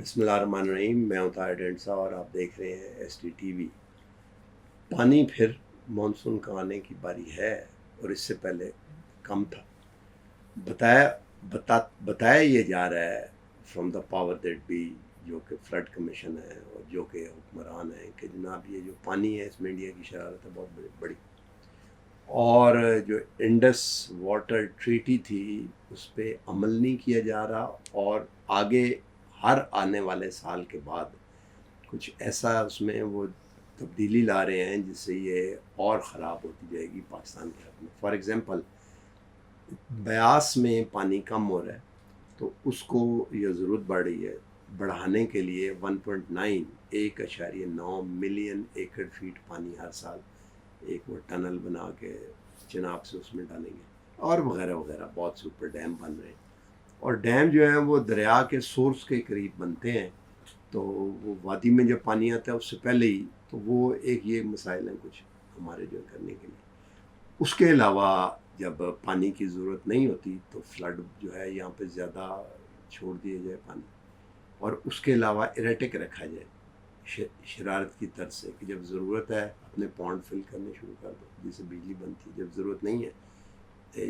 बिस्मिल्लाहिर्रहमानिर्रहीम। मैं हूं ताहिर डेंसा और आप देख रहे हैं SDTV। पानी फिर मानसून का आने की बारी है और इससे पहले कम था। बताया ये जा रहा है from the power that be, जो कि फ्लड कमीशन है और जो कि हुक्मरान है, कि जनाब ये जो पानी है इसमें इंडिया की शरारत है बहुत बड़ी। और जो इंडस वाटर ट्रीटी थी उस पर अमल नहीं किया जा रहा और आगे हर आने वाले साल के बाद कुछ ऐसा उसमें वो तब्दीली ला रहे हैं जिससे ये और ख़राब होती जाएगी पाकिस्तान के हक़ में। फॉर एग्ज़ाम्पल, ब्यास में पानी कम हो रहा है तो उसको ये ज़रूरत बढ़ रही है बढ़ाने के लिए 1.9 मिलियन एकड़ फीट पानी हर साल एक वो टनल बना के चिनाब से उसमें डालेंगे और वगैरह वगैरह बहुत से ऊपर डैम बन रहे हैं। और डैम जो है वो दरिया के सोर्स के करीब बनते हैं, तो वो वादी में जब पानी आता है उससे पहले ही, तो वो एक ये मसाइल हैं कुछ हमारे जो करने के लिए। उसके अलावा जब पानी की ज़रूरत नहीं होती तो फ्लड जो है यहाँ पे ज़्यादा छोड़ दिया जाए पानी, और उसके अलावा इरेटिक रखा जाए शरारत की तरफ से कि जब ज़रूरत है अपने पॉन्ड फिल करने शुरू कर दो, जिससे बिजली बनती है। जब ज़रूरत नहीं है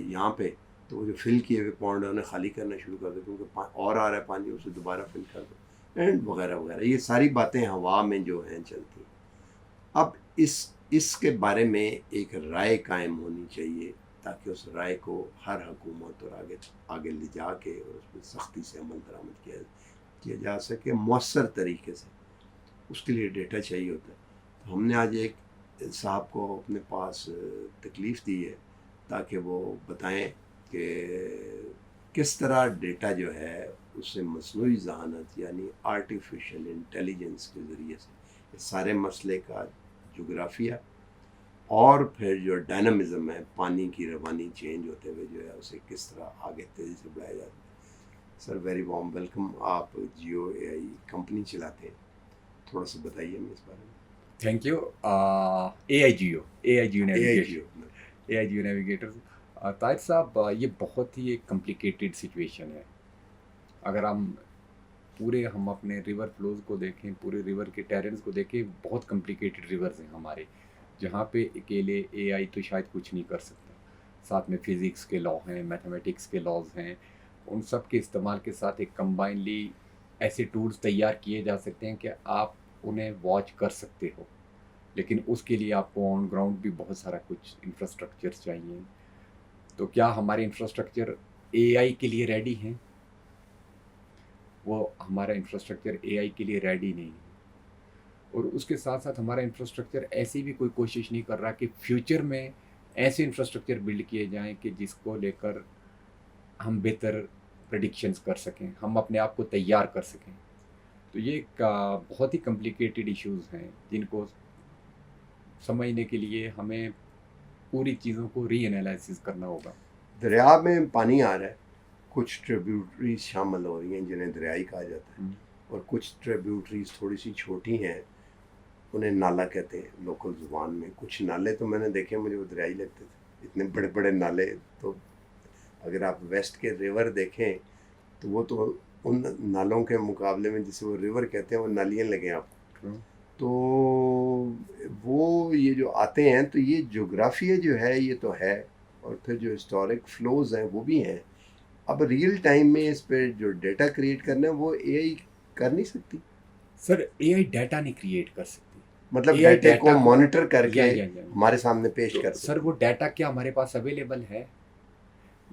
यहाँ पे तो वो जो फिल किए हुए पॉन्ड है उन्हें खाली करना शुरू कर दो, क्योंकि और आ रहा है पानी, उसे दोबारा फिल कर दो एंड वगैरह वगैरह। ये सारी बातें हवा में जो हैं चलती। अब इसके बारे में एक राय कायम होनी चाहिए ताकि उस राय को हर हुकूमत और आगे ले जा के और उस पर सख्ती से अमल दरामद किया जा सके मौसर तरीके से। उसके लिए डेटा चाहिए होता है। तो हमने आज एक साहब को अपने पास तकलीफ़ दी है ताकि वो बताएं कि किस तरह डेटा जो है उससे मसनूई ज़हानत यानी आर्टिफिशियल इंटेलिजेंस के ज़रिए से इस सारे मसले का जोग्राफिया और फिर जो डायनामिज़म है पानी की रवानी चेंज होते हुए जो है उसे किस तरह आगे तेज़ी से बढ़ाया जाता है। Sir very warm welcome. आप जियो AI कंपनी चलाते हैं, थोड़ा सा बताइए हमें इस बारे में। Thank you. AI Jio navigator. Tahir साहब, ये बहुत ही एक कॉम्प्लिकेटेड सिचुएशन है। अगर हम अपने रिवर फ्लोज को देखें, पूरे रिवर के टेरेंस को देखें, बहुत कॉम्प्लिकेटेड रिवर्स हैं हमारे, जहाँ पे अकेले AI तो शायद कुछ नहीं कर सकता। साथ में फिज़िक्स के लॉ हैं, मैथमेटिक्स के लॉज हैं, उन सब के इस्तेमाल के साथ एक कंबाइनली ऐसे टूल्स तैयार किए जा सकते हैं कि आप उन्हें वॉच कर सकते हो। लेकिन उसके लिए आपको ऑन ग्राउंड भी बहुत सारा कुछ इंफ्रास्ट्रक्चर चाहिए। तो क्या हमारे इंफ्रास्ट्रक्चर AI के लिए रेडी हैं? वो हमारा इंफ्रास्ट्रक्चर AI के लिए रेडी नहीं है। और उसके साथ साथ हमारा इंफ्रास्ट्रक्चर ऐसी भी कोई कोशिश नहीं कर रहा कि फ्यूचर में ऐसे इंफ्रास्ट्रक्चर बिल्ड किए जाएं कि जिसको लेकर हम बेहतर प्रेडिक्शंस कर सकें, हम अपने आप को तैयार कर सकें। तो ये एक बहुत ही कॉम्प्लिकेटेड इश्यूज़ हैं जिनको समझने के लिए हमें पूरी चीज़ों को रीएनालिसिस करना होगा। दरिया में पानी आ रहा है, कुछ ट्रिब्यूटरीज शामिल हो रही हैं जिन्हें दरियाई कहा जाता है, और कुछ ट्रिब्यूटरीज थोड़ी सी छोटी हैं, उन्हें नाला कहते हैं लोकल ज़ुबान में। कुछ नाले तो मैंने देखे, मुझे वो दरियाई लगते थे, इतने बड़े बड़े नाले। तो अगर आप वेस्ट के रिवर देखें तो वो तो उन नालों के मुकाबले में जिसे वो रिवर कहते हैं वो नालियाँ लगे आपको। तो वो ये जो आते हैं तो ये जोग्राफिया जो है ये तो है, और फिर जो हिस्टोरिक फ्लोज हैं वो भी हैं। अब रियल टाइम में इस पर जो डेटा क्रिएट करना है वो AI कर नहीं सकती। सर, AI डाटा नहीं क्रिएट कर सकती। मतलब AI डाटे को डाटा मॉनिटर करके या हमारे सामने पेश तो कर सर, सकती वो डाटा क्या हमारे पास अवेलेबल है,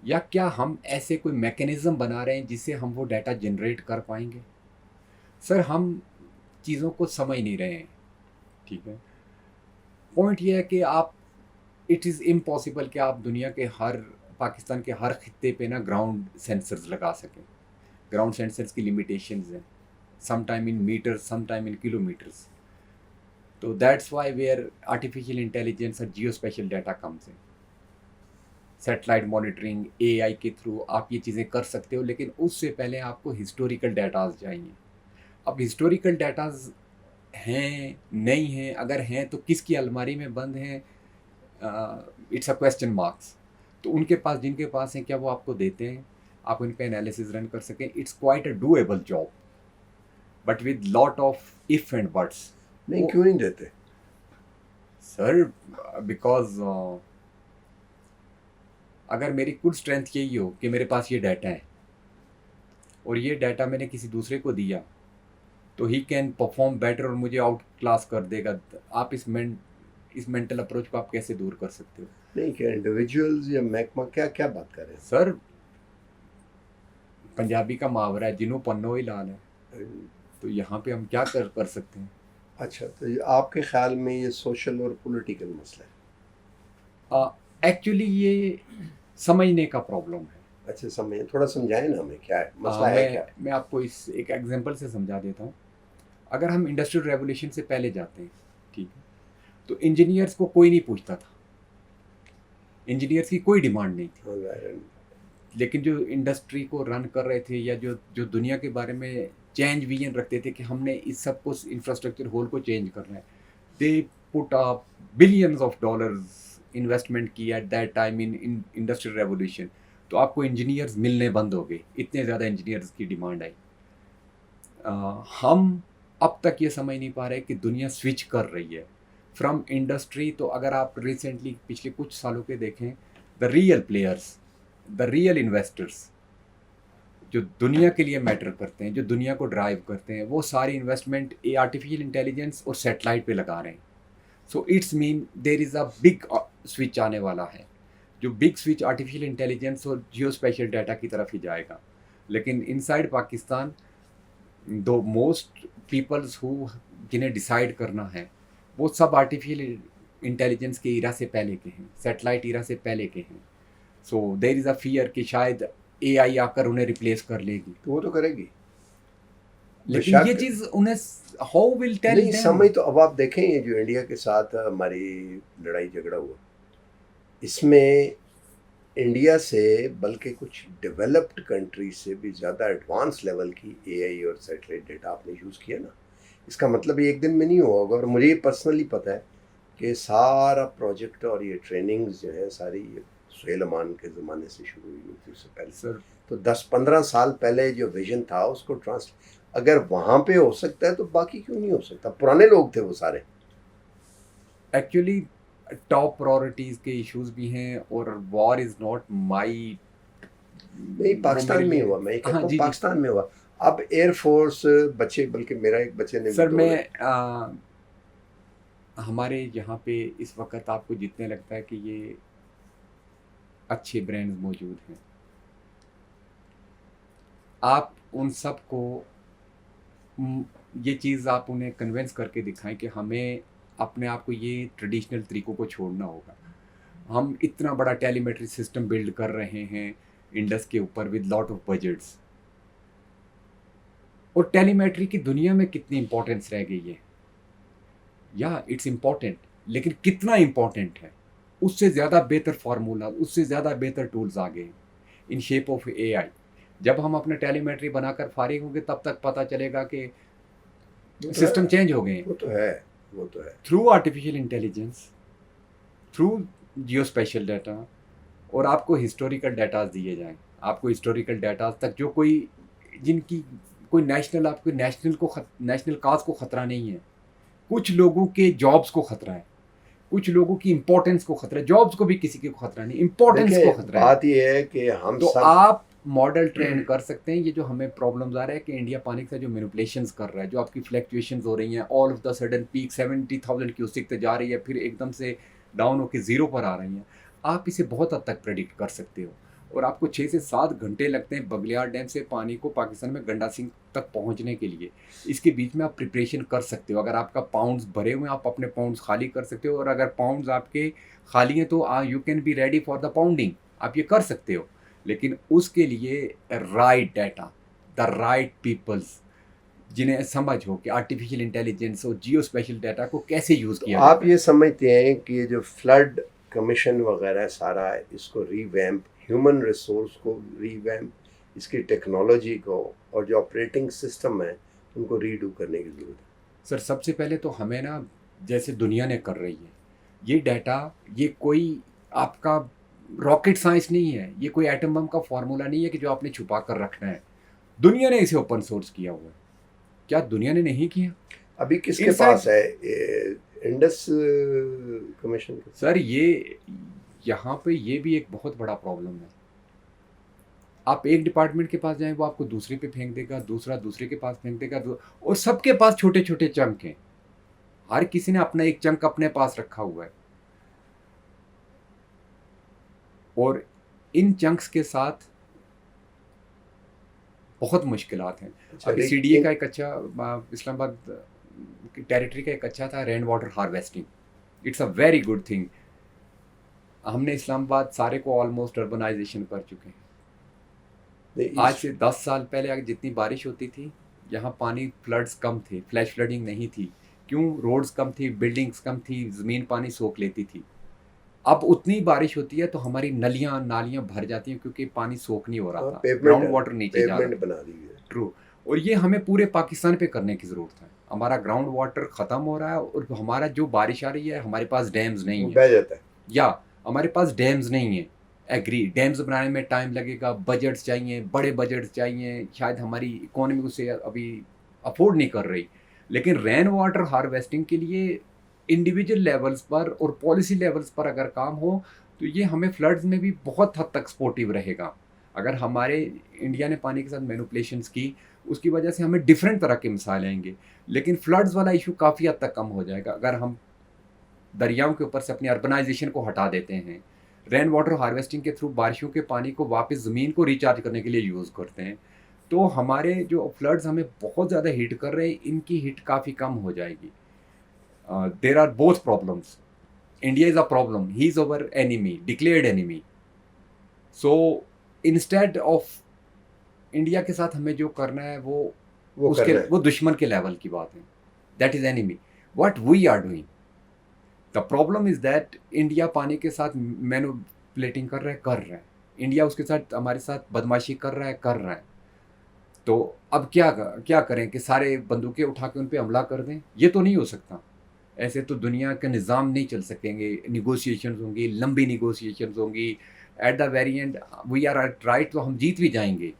या क्या हम ऐसे कोई मैकेनिज्म बना रहे हैं जिससे हम वो डाटा जनरेट कर पाएंगे? सर, हम चीज़ों को समझ नहीं रहे हैं। ठीक है, पॉइंट ये है कि इट इज़ इम्पॉसिबल कि आप दुनिया के पाकिस्तान के हर खित्ते पे ना ग्राउंड सेंसर्स लगा सकें। ग्राउंड सेंसर्स की लिमिटेशंस हैं, some time in metres, some time in kilometres. तो that's why where artificial intelligence और geospatial data comes in. Satellite monitoring, AI के थ्रू आप ये चीज़ें कर सकते हो, लेकिन उससे पहले आपको हिस्टोरिकल डाटाज चाहिए। अब हिस्टोरिकल डाटाज हैं नहीं हैं, अगर हैं तो किसकी अलमारी में बंद हैं, इट्स अ क्वेश्चन मार्क्स। तो उनके पास, जिनके पास हैं, क्या वो आपको देते हैं आप उन पर एनालिसिस रन कर सकें? It's quite a doable job. But with lot of if and buts. नहीं, क्यों नहीं देते? सर बिकॉज अगर मेरी कुल स्ट्रेंथ यही हो कि मेरे पास ये डाटा है और ये डाटा मैंने किसी दूसरे को दिया तो ही कैन परफॉर्म बेटर और मुझे आउट क्लास कर देगा, आप इस मेंटल अप्रोच को आप कैसे दूर कर सकते हो? नहीं, क्या इंडिविजुअल्स या महकमा क्या क्या बात कर रहे हैं? सर पंजाबी का मुहावरा है, जिन्हों पन्नो ही लाल है, तो यहाँ पे हम क्या कर सकते हैं? अच्छा, तो ये आपके ख्याल में ये सोशल और पॉलिटिकल मसला है? एक्चुअली ये समझने का प्रॉब्लम है। अच्छा, समझे, थोड़ा समझाएं ना हमें, क्या है मसला है क्या? मैं आपको इस एक एग्जांपल से समझा देता हूँ। अगर हम इंडस्ट्रियल रेवोल्यूशन से पहले जाते हैं, ठीक है, तो इंजीनियर्स को कोई नहीं पूछता था, इंजीनियर्स की कोई डिमांड नहीं थी। लेकिन जो इंडस्ट्री को रन कर रहे थे या जो जो दुनिया के बारे में चेंज विजन रखते थे कि हमने इस सब को इंफ्रास्ट्रक्चर होल को चेंज करना है, they put up billions of dollars investment की at that time in industrial revolution. तो आपको इंजीनियर्स मिलने बंद हो गए, इतने ज़्यादा इंजीनियर्स की डिमांड आई। हम अब तक ये समझ नहीं पा रहे कि दुनिया स्विच कर रही है फ्रॉम इंडस्ट्री। तो अगर आप रिसेंटली पिछले कुछ सालों के देखें, the real players, the real investors जो दुनिया के लिए मैटर करते हैं, जो दुनिया को ड्राइव करते हैं, वो सारी इन्वेस्टमेंट ये आर्टिफिशियल इंटेलिजेंस और सैटेलाइट पे लगा रहे हैं। So it's mean there is a big switch आने वाला है, जो बिग स्विच आर्टिफिशियल इंटेलिजेंस और जियो स्पेशल डाटा की तरफ ही जाएगा। लेकिन इनसाइड पाकिस्तान दो मोस्ट पीपल्स हु जिन्हें डिसाइड करना है वो सब आर्टिफिशियल इंटेलिजेंस के इरा से पहले के हैं, सैटेलाइट इरा से पहले के हैं। So there is a fear कि शायद एआई आकर उन्हें रिप्लेस कर लेगी। तो वो तो करेगी, लेकिन ये बेशक। चीज़ उन्हें हाउ विल टेल नहीं समझ, तो अब आप देखें ये जो इंडिया के साथ हमारी लड़ाई झगड़ा हुआ, इसमें इंडिया से बल्कि कुछ डेवलप्ड कंट्री से भी ज़्यादा एडवांस लेवल की एआई और सैटेलाइट डेटा आपने यूज़ किया ना। इसका मतलब ये एक दिन में नहीं हुआ होगा। और मुझे पर्सनली पता है कि सारा प्रोजेक्ट और ये ट्रेनिंग्स जो है सारी ये सुहेल अमान के ज़माने से शुरू हुई थी, उससे पहले सर। तो 10-15 साल पहले जो विजन था उसको अगर वहाँ पे हो सकता है तो बाकी क्यों नहीं हो सकता? पुराने लोग थे वो सारे। एक्चुअली टॉप प्रायोरिटीज़ के इश्यूज भी हैं और वॉर इज़ नॉट माई। नहीं, पाकिस्तान में हुआ, मैं कहता हूँ पाकिस्तान में हुआ। अब एयरफोर्स बच्चे, बल्कि मेरा एक बच्चे ने सर मैं हमारे यहाँ पे इस वक्त आपको जितने लगता है कि ये अच्छे ब्रांड्स मौजूद हैं, आप उन सब को ये चीज़ आप उन्हें कन्विंस करके दिखाएं कि हमें अपने आप को ये ट्रेडिशनल तरीक़ों को छोड़ना होगा। हम इतना बड़ा टेलीमेट्री सिस्टम बिल्ड कर रहे हैं इंडस के ऊपर विद लॉट ऑफ बजट्स, और टेलीमेट्री की दुनिया में कितनी इंपॉर्टेंस रह गई है। या इट्स इम्पॉर्टेंट, लेकिन कितना इम्पॉर्टेंट है, उससे ज़्यादा बेहतर फार्मूला, उससे ज़्यादा बेहतर टूल्स आ गए इन शेप ऑफ एआई। जब हम अपने टेलीमेट्री बनाकर फारिग होंगे तब तक पता चलेगा कि सिस्टम चेंज हो गए हैं। वो तो है, वो तो है। थ्रू आर्टिफिशियल इंटेलिजेंस, थ्रू जियो स्पेशल डाटा, और आपको हिस्टोरिकल डाटाज दिए जाएं, आपको हिस्टोरिकल डाटाज तक जो कोई जिनकी कोई नेशनल, आपको नेशनल काज को ख़तरा नहीं है, कुछ लोगों के जॉब्स को ख़तरा है, कुछ लोगों की इंपॉर्टेंस को खतरा है। जॉब्स को भी किसी को खतरा नहीं, इंपॉर्टेंस को खतरा है। बात ये है कि हम तो आप मॉडल ट्रेन कर सकते हैं। ये जो हमें प्रॉब्लम्स आ रहा है कि इंडिया पानी से जो मैनिपुलेशंस कर रहा है, जो आपकी फ्लक्चुएशंस हो रही हैं, all of the sudden peak 70,000 cusec तक जा रही है, फिर एकदम से डाउन होकर 0 पर आ रही हैं, आप इसे बहुत हद तक प्रेडिक्ट कर सकते हो। और आपको 6 से 7 घंटे लगते हैं बगलियार डैम से पानी को पाकिस्तान में गंडा सिंह तक पहुंचने के लिए। इसके बीच में आप प्रिपरेशन कर सकते हो। अगर आपका पाउंड्स भरे हुए हैं, आप अपने पाउंड्स खाली कर सकते हो, और अगर पाउंड्स आपके खाली हैं तो you can be ready for the pounding, आप ये कर सकते हो। लेकिन उसके लिए right data, the right peoples, जिन्हें समझ हो कि आर्टिफिशियल इंटेलिजेंस और जियो स्पेशल डाटा को कैसे यूज़ किया। आप ये समझते हैं कि ये जो फ्लड कमीशन वगैरह सारा है, इसको रीवैम्प, ह्यूमन रिसोर्स को रीवैम्प, इसकी टेक्नोलॉजी को और जो ऑपरेटिंग सिस्टम है उनको रीडू करने की ज़रूरत है? सर सबसे पहले तो हमें ना, जैसे दुनिया ने कर रही है, ये डाटा, ये कोई आपका रॉकेट साइंस नहीं है, ये कोई एटम बम का फार्मूला नहीं है कि जो आपने छुपा कर रखना है। दुनिया ने इसे ओपन सोर्स किया हुआ है। क्या दुनिया ने नहीं किया? अभी किसके Inside- पास है इंडस कमीशन के? सर ये यहाँ पे ये भी एक बहुत बड़ा प्रॉब्लम है। आप एक डिपार्टमेंट के पास जाएं, वो आपको दूसरे पे फेंक देगा, दूसरा दूसरे के पास फेंक देगा, और सबके पास छोटे छोटे चंक हैं। हर किसी ने अपना एक चंक अपने पास रखा हुआ है, और इन चंक्स के साथ बहुत मुश्किलात हैं। अच्छा, अभी सीडीए का एक अच्छा इस्लामाबाद टेरिटरी का एक अच्छा था rain water harvesting. It's a very good thing. हमने इस्लामाबाद सारे को ऑलमोस्ट अर्बनाइजेशन कर चुके हैं। आज से 10 साल पहले अगर जितनी बारिश होती थी, यहाँ पानी फ्लड्स कम थे, फ्लैश फ्लडिंग नहीं थी। क्यों? रोड्स कम थी, बिल्डिंग्स कम थी, ज़मीन पानी सोख लेती थी। अब उतनी बारिश होती है तो हमारी नलियाँ नालियाँ भर जाती हैं, क्योंकि पानी सोख नहीं हो रहा था, ग्राउंड वाटर नीचे जा रहा बना दी है। ट्रू। और ये हमें पूरे पाकिस्तान पे करने की ज़रूरत है। हमारा ग्राउंड वाटर ख़त्म हो रहा है, और हमारा जो बारिश आ रही है, हमारे पास डैम्स नहीं है, बह जाता है, या हमारे पास डैम्स नहीं है। एग्री, डैम्स बनाने में टाइम लगेगा, बजट्स चाहिए, बड़े बजट्स चाहिए, शायद हमारी इकोनॉमी उसे अभी अफोर्ड नहीं कर रही। लेकिन रेन वाटर हार्वेस्टिंग के लिए इंडिविजुअल लेवल्स पर और पॉलिसी लेवल्स पर अगर काम हो, तो ये हमें फ्लड्स में भी बहुत हद तक सपोर्टिव रहेगा। अगर हमारे इंडिया ने पानी के साथ मैनिपुलेशंस की, उसकी वजह से हमें डिफरेंट तरह के मिसाल आएंगे, लेकिन फ्लड्स वाला इशू काफ़ी हद तक कम हो जाएगा अगर हम दरियाओं के ऊपर से अपनी अर्बनाइजेशन को हटा देते हैं, रेन वाटर हार्वेस्टिंग के थ्रू बारिशों के पानी को वापस ज़मीन को रिचार्ज करने के लिए यूज़ करते हैं, तो हमारे जो फ्लड्स हमें बहुत ज़्यादा हिट कर रहे हैं, इनकी हिट काफ़ी कम हो जाएगी। There are both problems. India is a problem, he is our enemy, declared enemy. So instead of India के साथ हमें जो करना है वो दुश्मन के लेवल की बात है। That is enemy. What we are doing, the problem is that India पानी के साथ मैनिपुलेटिंग कर रहा है। इंडिया उसके साथ, हमारे साथ बदमाशी कर रहा है। तो अब क्या करें कि सारे बंदूकें उठा के उन पर हमला कर दें? ये तो नहीं हो सकता। ऐसे तो दुनिया के निज़ाम नहीं चल सकेंगे। निगोशिएशंस होंगी, लंबी निगोशिएशंस होंगी। At the very end we are at right, तो हम जीत भी जाएंगे।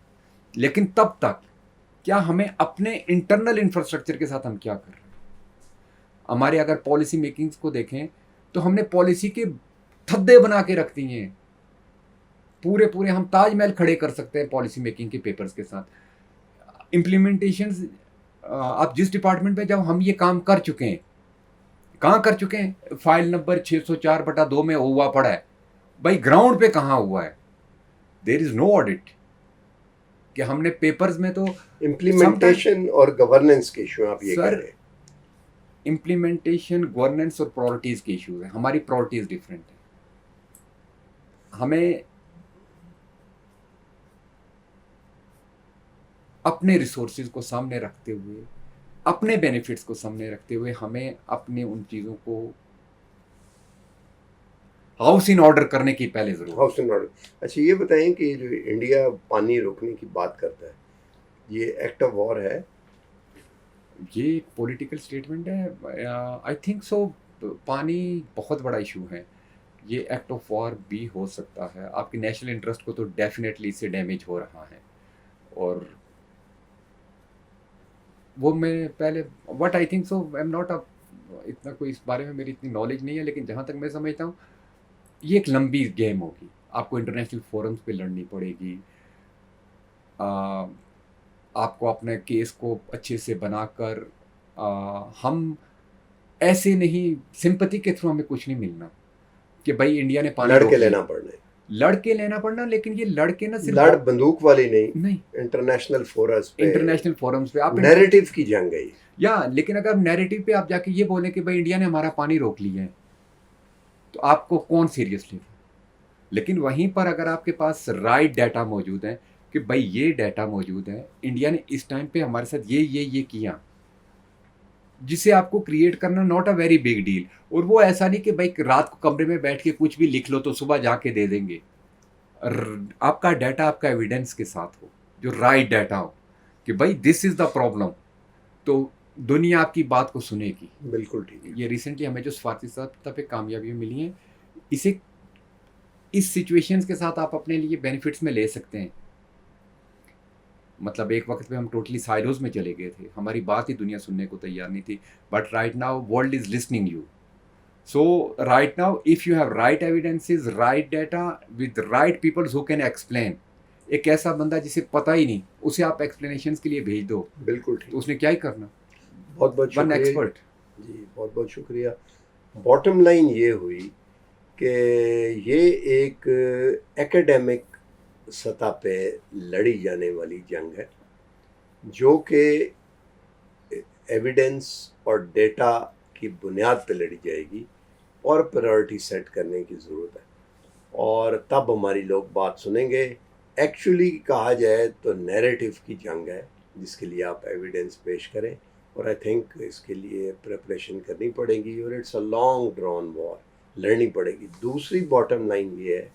लेकिन तब तक क्या हमें अपने इंटरनल इंफ्रास्ट्रक्चर के साथ हम क्या कर रहे हैं? हमारे अगर पॉलिसी मेकिंग्स को देखें, तो हमने पॉलिसी के थद्दे बना के रख दिए हैं। पूरे हम ताजमहल खड़े कर सकते हैं पॉलिसी मेकिंग के पेपर्स के साथ। इम्प्लीमेंटेशंस, आप जिस डिपार्टमेंट में जब हम ये काम कर चुके हैं, कहाँ कर चुके हैं? फाइल नंबर 604/2 में हुआ पड़ा है। भाई ग्राउंड पे कहाँ हुआ है? There is no audit. कि हमने पेपर्स में तो इम्प्लीमेंटेशन और गवर्नेंस के इशू आप ये कह रहे हैं। इम्प्लीमेंटेशन, गवर्नेंस और प्रायोरिटीज के इशूज हैं। हमारी प्रायोरिटीज डिफरेंट है। हमें अपने रिसोर्सेज को सामने रखते हुए, अपने बेनिफिट्स को सामने रखते हुए, हमें अपने उन चीज़ों को हाउस इन ऑर्डर करने की पहले जरूरत। House in order. अच्छा, ये बताएं कि जो इंडिया पानी रोकने की बात करता है, ये एक्ट ऑफ वॉर है? ये पॉलिटिकल स्टेटमेंट है, आई थिंक सो। पानी बहुत बड़ा इशू है। ये एक्ट ऑफ वॉर भी हो सकता है। आपके नेशनल इंटरेस्ट को तो डेफिनेटली इससे डैमेज हो रहा है। और वो मैं पहले what I think so, I am not a, इतना कोई इस बारे में मेरी इतनी नॉलेज नहीं है, लेकिन जहाँ तक मैं समझता हूँ, ये एक लंबी गेम होगी। आपको इंटरनेशनल फोरम्स पे लड़नी पड़ेगी। आपको अपने केस को अच्छे से बनाकर, हम ऐसे नहीं, सिंपैथी के थ्रू हमें कुछ नहीं मिलना कि भाई इंडिया ने पानी लड़के लेना पड़ना। लेकिन ये लड़के ना सिर्फ लड़ बंदूक वाली नहीं, इंटरनेशनल फोरम्स पे आप नैरेटिव की जंग है या। लेकिन अगर नैरेटिव पे आप जाके ये बोले कि भाई इंडिया ने हमारा पानी रोक लिया है, तो आपको कौन सीरियसली? लेकिन वहीं पर अगर आपके पास राइट डाटा मौजूद है कि भाई ये डाटा मौजूद है, इंडिया ने इस टाइम पे हमारे साथ ये किया, जिसे आपको क्रिएट करना not a very big deal. और वो ऐसा नहीं कि भाई रात को कमरे में बैठ के कुछ भी लिख लो तो सुबह जाके दे देंगे। आपका डाटा आपका एविडेंस के साथ हो, जो राइट डाटा हो कि भाई दिस इज द प्रॉब्लम, तो दुनिया आपकी बात को सुनेगी। बिल्कुल ठीक है। ये रिसेंटली हमें जो सफारती सतह पे कामयाबियाँ मिली हैं, इसे इस सिचुएशंस के साथ आप अपने लिए बेनिफिट्स में ले सकते हैं। मतलब एक वक्त पे हम टोटली साइलोज में चले गए थे, हमारी बात ही दुनिया सुनने को तैयार नहीं थी, but right now world is listening you. So right now, if you have right evidences, right data with right people who can explain, एक ऐसा बंदा जिसे पता ही नहीं, उसे आप explanations के लिए भेज दो, बिल्कुल ठीक, तो उसने क्या ही करना. बहुत बहुत वन शुक्रिया एक्सपर्ट. जी, बहुत बहुत शुक्रिया. बॉटम लाइन ये हुई कि ये एक एकेडमिक सतह पे लड़ी जाने वाली जंग है जो कि एविडेंस और डेटा की बुनियाद पे लड़ी जाएगी और प्रायोरिटी सेट करने की ज़रूरत है, और तब हमारी लोग बात सुनेंगे. एक्चुअली कहा जाए तो नैरेटिव की जंग है जिसके लिए आप एविडेंस पेश करें, और आई थिंक इसके लिए प्रिपरेशन करनी पड़ेगी, और it's a long drawn war, लड़नी पड़ेगी. दूसरी बॉटम लाइन ये है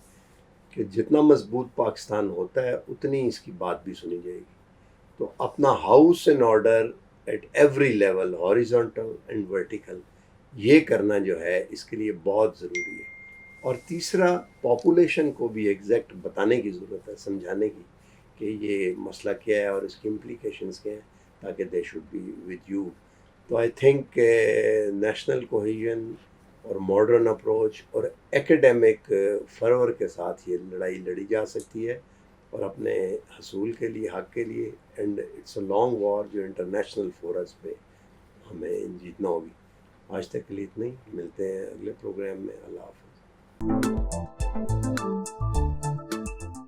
कि जितना मजबूत पाकिस्तान होता है उतनी इसकी बात भी सुनी जाएगी. तो अपना house in order at every level, horizontal and vertical, ये करना जो है इसके लिए बहुत ज़रूरी है. और तीसरा, पॉपुलेशन को भी एग्जैक्ट बताने की ज़रूरत है, समझाने की कि ये मसला क्या है और इसकी इम्प्लीकेशंस क्या हैं, ताकि they should be with you. तो आई थिंक नेशनल कोहेजन और मॉडर्न अप्रोच और एकेडमिक फर्वर के साथ ये लड़ाई लड़ी जा सकती है, और अपने हसूल के लिए, हक़ के लिए. And it's a long war जो इंटरनेशनल फोरस पे हमें जीतना होगी. आज तक के लिए इतना ही. मिलते हैं अगले प्रोग्राम में. अल्लाह हाफ़िज़.